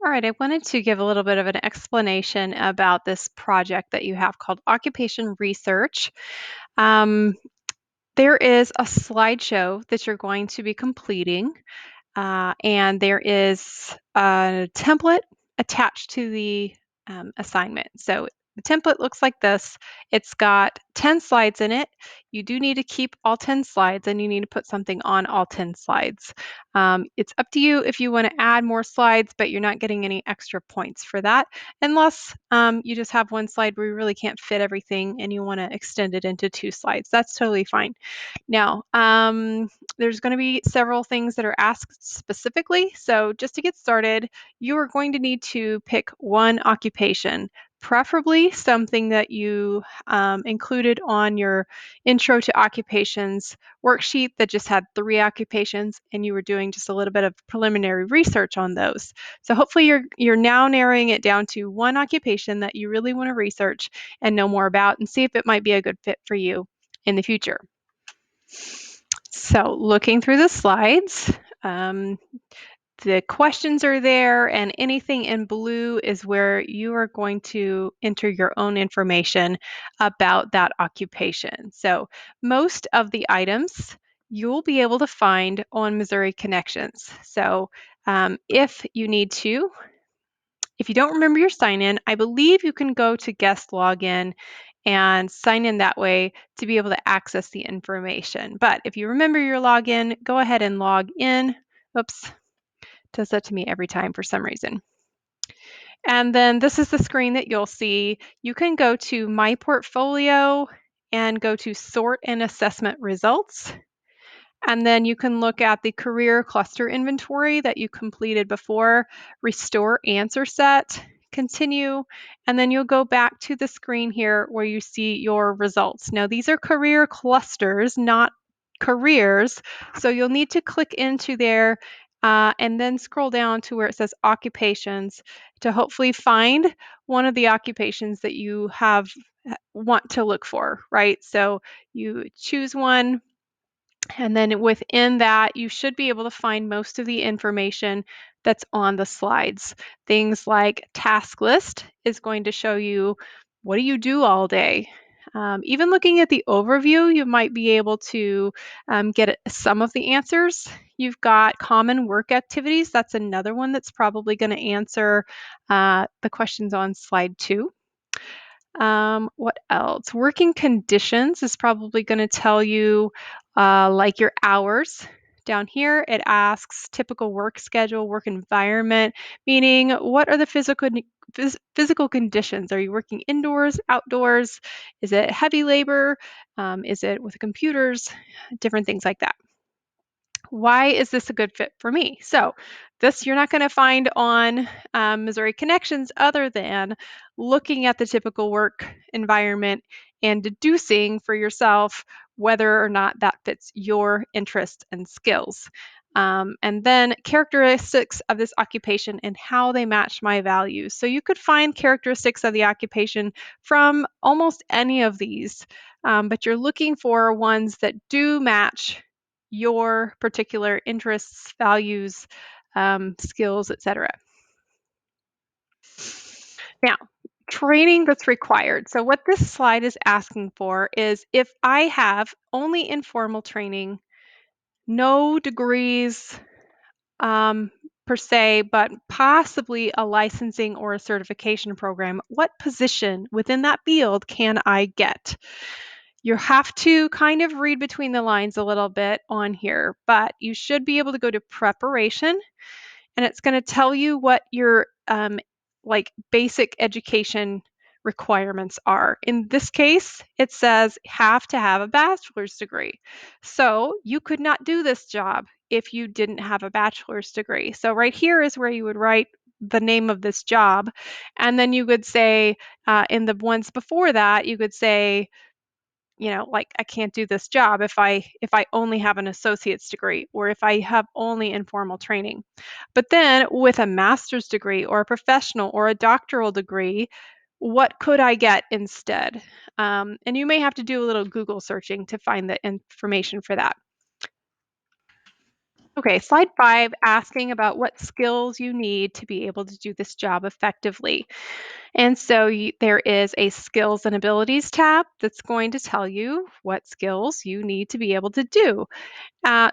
All right, I wanted to give a little bit of an explanation about this project that you have called occupation research. Um, there is a slideshow that you're going to be completing, and there is a template attached to the assignment. So the template looks like this. It's got 10 slides in it. You do need to keep all 10 slides and you need to put something on all 10 slides. It's up to you if you want to add more slides, but you're not getting any extra points for that unless you just have one slide where you really can't fit everything and you want to extend it into 2 slides. That's totally fine. Now, there's going to be several things that are asked specifically. So just to get started, you are going to need to pick one occupation, preferably something that you included on your Intro to Occupations worksheet that just had 3 occupations and you were doing just a little bit of preliminary research on those. So hopefully you're now narrowing it down to one occupation that you really want to research and know more about and see if it might be a good fit for you in the future. So looking through the slides, the questions are there, and anything in blue is where you are going to enter your own information about that occupation. So most of the items you'll be able to find on Missouri Connections. So if you need to, if you don't remember your sign in, I believe you can go to guest login and sign in that way to be able to access the information. But if you remember your login, go ahead and log in. Oops, does that to me every time for some reason. And then this is the screen that you'll see. You can go to My Portfolio and go to Sort and Assessment Results. And then you can look at the career cluster inventory that you completed before, restore answer set, continue, and then you'll go back to the screen here where you see your results. Now these are career clusters, not careers, so you'll need to click into there and then scroll down to where it says occupations to hopefully find one of the occupations that you want to look for, right? So you choose one, and then within that, you should be able to find most of the information that's on the slides. Things like task list is going to show you what do you do all day. Even looking at the overview, you might be able to get some of the answers. You've got common work activities. That's another one that's probably going to answer the questions on slide 2. What else? Working conditions is probably going to tell you like your hours. Down here, it asks typical work schedule, work environment, meaning what are the physical conditions? Are you working indoors, outdoors? Is it heavy labor? Is it with computers? Different things like that. Why is this a good fit for me? So this you're not going to find on Missouri Connections other than looking at the typical work environment and deducing for yourself whether or not that fits your interest and skills. And then characteristics of this occupation and how they match my values. So you could find characteristics of the occupation from almost any of these, but you're looking for ones that do match your particular interests, values, skills, etc. Now, training that's required. So what this slide is asking for is if I have only informal training, no degrees per se, but possibly a licensing or a certification program, what position within that field can I get? You have to kind of read between the lines a little bit on here, but you should be able to go to preparation and it's going to tell you what your like basic education requirements are. In this case, it says have to have a bachelor's degree. So you could not do this job if you didn't have a bachelor's degree. So right here is where you would write the name of this job. And then you would say, in the ones before that, you could say, like I can't do this job if I only have an associate's degree or if I have only informal training. But then with a master's degree or a professional or a doctoral degree, what could I get instead? And you may have to do a little Google searching to find the information for that. Okay, slide 5, asking about what skills you need to be able to do this job effectively. And so there is a skills and abilities tab that's going to tell you what skills you need to be able to do.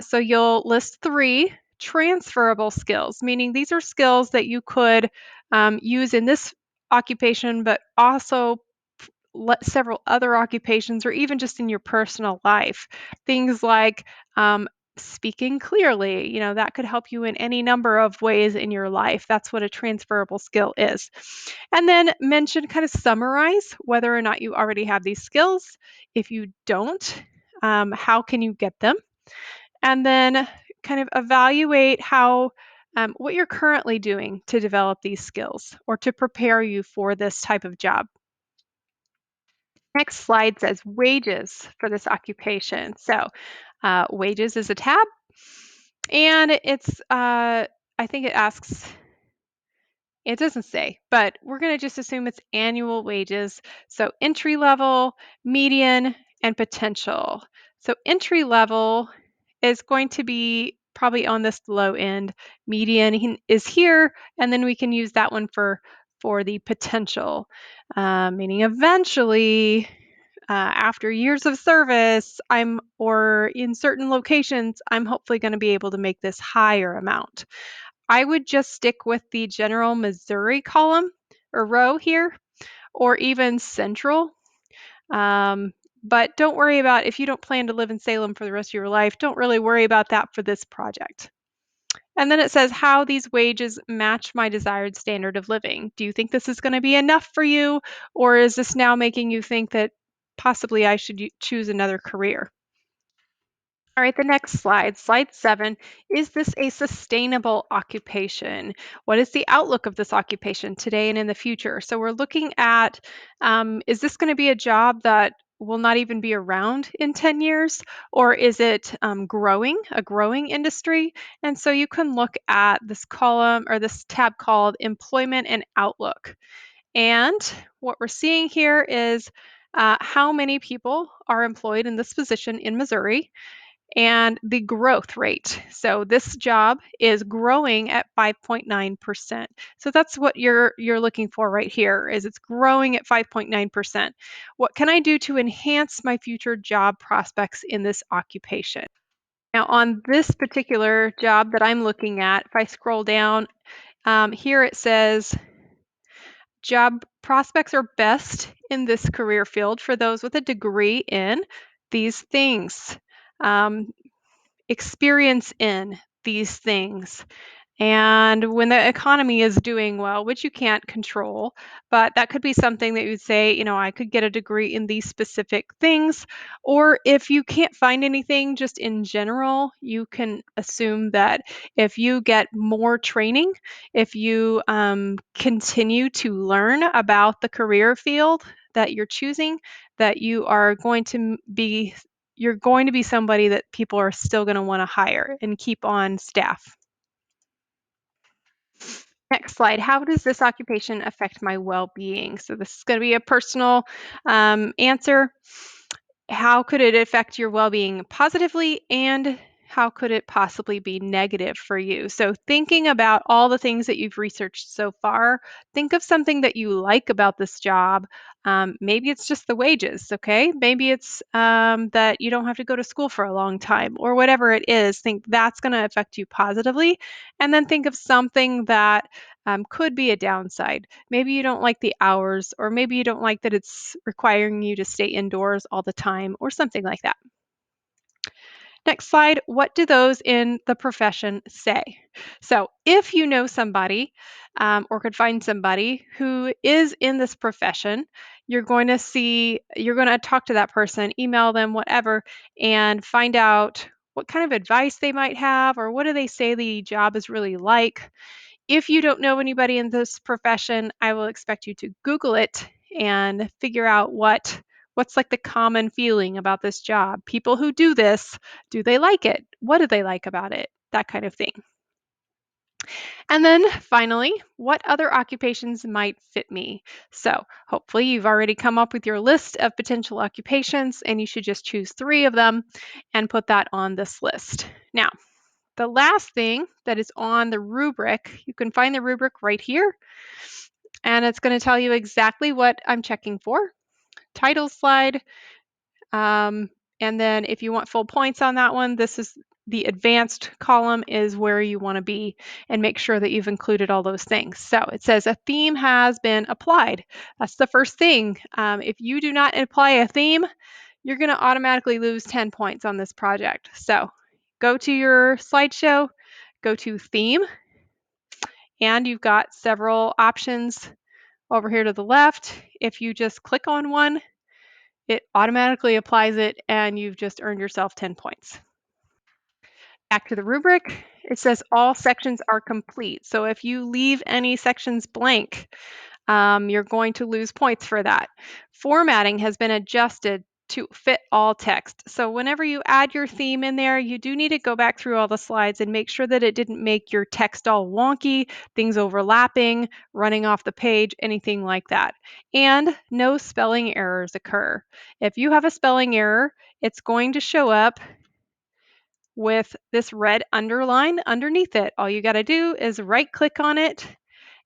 So you'll list three transferable skills, meaning these are skills that you could use in this occupation, but also several other occupations or even just in your personal life. Things like speaking clearly, that could help you in any number of ways in your life. That's what a transferable skill is. And then mention, kind of summarize whether or not you already have these skills. If you don't, how can you get them? And then kind of evaluate how what you're currently doing to develop these skills or to prepare you for this type of job. Next slide says wages for this occupation. So, wages is a tab, and I think it asks, it doesn't say, but we're going to just assume it's annual wages. So, entry level, median, and potential. So, entry level is going to be probably on this low end. Median is here, and then we can use that one for the potential, meaning eventually after years of service, or in certain locations, I'm hopefully going to be able to make this higher amount. I would just stick with the general Missouri column or row here, or even central. Um, but don't worry about if you don't plan to live in Salem for the rest of your life, don't really worry about that for this project. And then it says how these wages match my desired standard of living. Do you think this is going to be enough for you, or is this now making you think that possibly I should choose another career? All right, the next slide, slide 7. Is this a sustainable occupation? What is the outlook of this occupation today and in the future? So we're looking at, is this going to be a job that will not even be around in 10 years? Or is it growing, a growing industry? And so you can look at this column or this tab called Employment and Outlook. And what we're seeing here is how many people are employed in this position in Missouri and the growth rate. So this job is growing at 5.9%. So that's what you're looking for right here is it's growing at 5.9%. What can I do to enhance my future job prospects in this occupation? Now on this particular job that I'm looking at, if I scroll down, here it says job prospects are best in this career field for those with a degree in these things. Um, Experience in these things. And when the economy is doing well, which you can't control, but that could be something that you would say, I could get a degree in these specific things. Or if you can't find anything just in general, you can assume that if you get more training, if you continue to learn about the career field that you're choosing, that you're going to be somebody that people are still going to want to hire and keep on staff. Next slide. How does this occupation affect my well-being? So this is going to be a personal answer. How could it affect your well-being positively, and how could it possibly be negative for you? So thinking about all the things that you've researched so far, think of something that you like about this job. Maybe it's just the wages, okay? Maybe it's that you don't have to go to school for a long time, or whatever it is. Think that's going to affect you positively. And then think of something that could be a downside. Maybe you don't like the hours, or maybe you don't like that it's requiring you to stay indoors all the time, or something like that. Next slide. What do those in the profession say? So, if you know somebody or could find somebody who is in this profession, you're going to talk to that person, email them, whatever, and find out what kind of advice they might have, or what do they say the job is really like. If you don't know anybody in this profession, I will expect you to Google it and figure out what's like the common feeling about this job. People who do this, do they like it? What do they like about it? That kind of thing. And then finally, what other occupations might fit me? So hopefully you've already come up with your list of potential occupations, and you should just choose 3 of them and put that on this list. Now, The last thing that is on the rubric, you can find the rubric right here, and it's going to tell you exactly what I'm checking for. Title slide, and then if you want full points on that one, this is the advanced column is where you want to be and make sure that you've included all those things. So it says a theme has been applied. That's the first thing. If you do not apply a theme, you're going to automatically lose 10 points on this project. So go to your slideshow, go to theme, and you've got several options over here to the left. If you just click on one, it automatically applies it and you've just earned yourself 10 points. Back to the rubric, it says all sections are complete. So if you leave any sections blank, you're going to lose points for that. Formatting has been adjusted to fit all text. So whenever you add your theme in there, you do need to go back through all the slides and make sure that it didn't make your text all wonky, things overlapping, running off the page, anything like that. And no spelling errors occur. If you have a spelling error, it's going to show up with this red underline underneath it. All you got to do is right click on it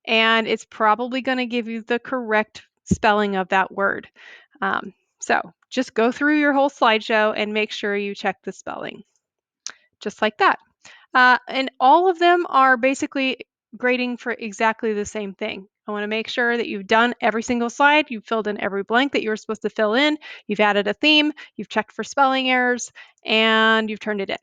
and it's probably going to give you the correct spelling of that word. So just go through your whole slideshow and make sure you check the spelling, just like that. And all of them are basically grading for exactly the same thing. I want to make sure that you've done every single slide, you've filled in every blank that you were supposed to fill in, you've added a theme, you've checked for spelling errors, and you've turned it in.